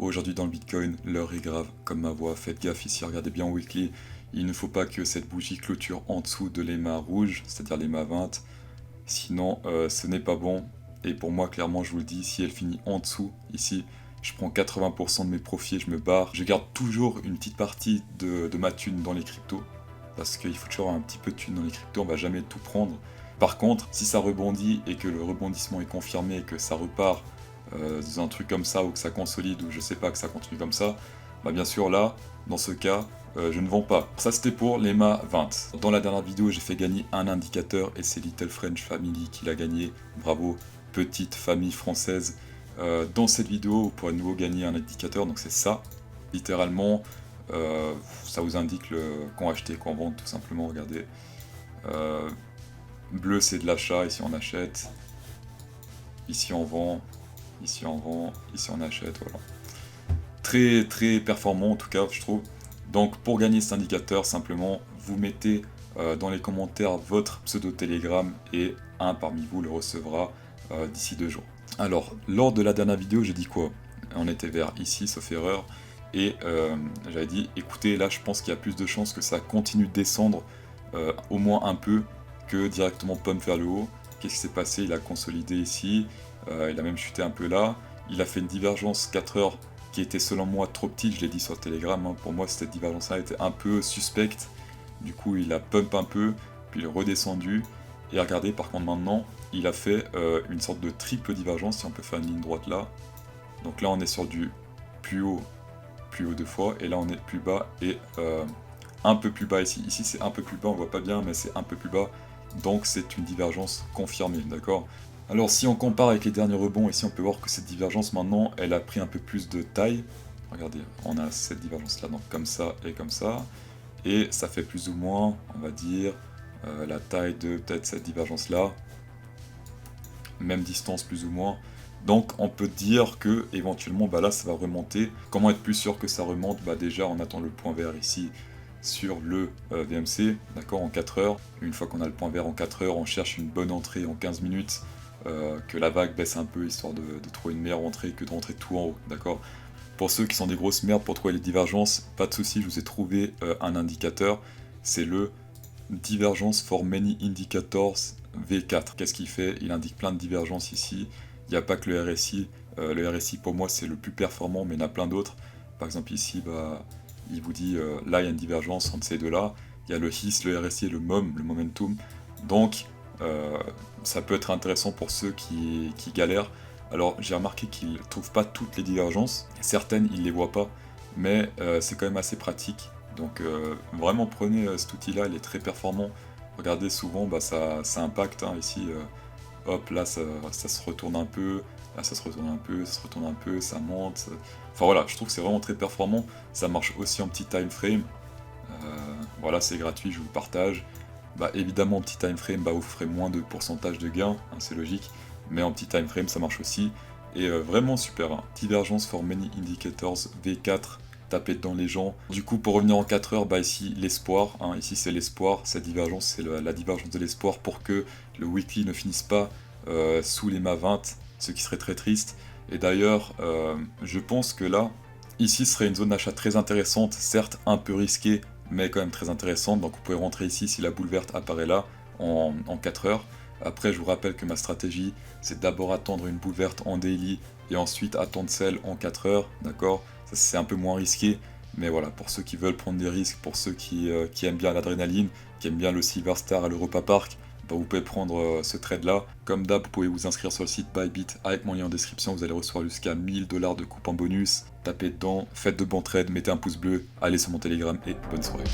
Aujourd'hui dans le Bitcoin, l'heure est grave, comme ma voix, faites gaffe ici, regardez bien au weekly. Il ne faut pas que cette bougie clôture en dessous de l'EMA rouge, c'est-à-dire l'EMA 20. Sinon, ce n'est pas bon. Et pour moi, clairement, je vous le dis, si elle finit en dessous, ici, je prends 80% de mes profits et je me barre. Je garde toujours une petite partie de ma thune dans les cryptos. Parce qu'il faut toujours avoir un petit peu de thune dans les cryptos, on va jamais tout prendre. Par contre, si ça rebondit et que le rebondissement est confirmé et que ça repart dans un truc comme ça, ou que ça consolide, ou je sais pas, que ça continue comme ça, bah bien sûr là, dans ce cas, je ne vends pas. Ça c'était pour l'EMA 20. Dans la dernière vidéo, j'ai fait gagner un indicateur et c'est Little French Family qui l'a gagné. Bravo, petite famille française. Dans cette vidéo, vous pourrez de nouveau gagner un indicateur, donc c'est ça, littéralement. Ça vous indique quand acheter, quand vendre, tout simplement, regardez. Bleu c'est de l'achat, ici on achète. Ici on vend, ici on vend, ici on achète, voilà. Très très performant en tout cas, je trouve. Donc pour gagner cet indicateur, simplement, vous mettez dans les commentaires votre pseudo Telegram et un parmi vous le recevra d'ici 2 jours. Alors, lors de la dernière vidéo, j'ai dit quoi? On était vers ici, sauf erreur. Et j'avais dit, écoutez, là je pense qu'il y a plus de chances que ça continue de descendre au moins un peu que directement pump vers le haut. Qu'est-ce qui s'est passé? Il a consolidé ici, il a même chuté un peu là. Il a fait une divergence 4 heures qui était selon moi trop petite, je l'ai dit sur Telegram, hein. Pour moi cette divergence-là était un peu suspecte. Du coup il a pump un peu, puis il est redescendu. Et regardez par contre maintenant, il a fait une sorte de triple divergence, si on peut faire une ligne droite là. Donc là on est sur du plus haut 2 fois, et là on est plus bas et un peu plus bas ici. Ici c'est un peu plus bas, on voit pas bien, mais c'est un peu plus bas. Donc c'est une divergence confirmée, d'accord? Alors si on compare avec les derniers rebonds, ici on peut voir que cette divergence maintenant, elle a pris un peu plus de taille. Regardez, on a cette divergence là, donc comme ça et comme ça. Et ça fait plus ou moins, on va dire, la taille de peut-être cette divergence là. Même distance plus ou moins. Donc on peut dire que éventuellement bah là ça va remonter. Comment être plus sûr que ça remonte? Bah déjà on attend le point vert ici sur le VMC, d'accord, en 4 heures. Une fois qu'on a le point vert en 4 heures, on cherche une bonne entrée en 15 minutes, que la vague baisse un peu histoire de trouver une meilleure entrée que de rentrer tout en haut, d'accord. Pour ceux qui sont des grosses merdes pour trouver les divergences, pas de souci, je vous ai trouvé un indicateur, c'est le Divergence for Many Indicators V4. Qu'est-ce qu'il fait? Il indique plein de divergences ici. Il n'y a pas que le RSI. Le RSI pour moi c'est le plus performant, mais il y en a plein d'autres. Par exemple ici, bah, il vous dit là il y a une divergence entre ces deux-là. Il y a le HIS, le RSI et le MOM, le Momentum. Donc ça peut être intéressant pour ceux qui galèrent. Alors j'ai remarqué qu'ils ne trouvent pas toutes les divergences. Certaines ils ne les voient pas, mais c'est quand même assez pratique. Donc vraiment prenez cet outil-là, il est très performant. Regardez souvent, bah, ça impacte, hein, ici. Hop, là ça se retourne un peu, là ça se retourne un peu, ça se retourne un peu, ça monte. Enfin voilà, je trouve que c'est vraiment très performant. Ça marche aussi en petit time frame. Voilà, c'est gratuit, je vous le partage. Bah évidemment en petit time frame, bah, vous ferez moins de pourcentage de gain, hein, c'est logique. Mais en petit time frame ça marche aussi. Et vraiment super, hein. Divergence for Many Indicators V4. Taper dans les gens. Du coup, pour revenir en 4 heures, bah ici l'espoir, hein, ici c'est l'espoir, cette divergence c'est la divergence de l'espoir pour que le weekly ne finisse pas sous les MA 20, ce qui serait très triste. Et d'ailleurs, je pense que là, ici serait une zone d'achat très intéressante, certes un peu risquée, mais quand même très intéressante. Donc vous pouvez rentrer ici si la boule verte apparaît là en 4 heures. Après, je vous rappelle que ma stratégie, c'est d'abord attendre une boule verte en daily et ensuite attendre celle en 4 heures, d'accord? Ça c'est un peu moins risqué, mais voilà, pour ceux qui veulent prendre des risques, pour ceux qui aiment bien l'adrénaline, qui aiment bien le Silver Star à l'Europa Park, bah vous pouvez prendre ce trade là. Comme d'hab, vous pouvez vous inscrire sur le site Bybit avec mon lien en description, vous allez recevoir jusqu'à 1000 $ de coupe en bonus. Tapez dedans, faites de bons trades, mettez un pouce bleu, allez sur mon Telegram et bonne soirée.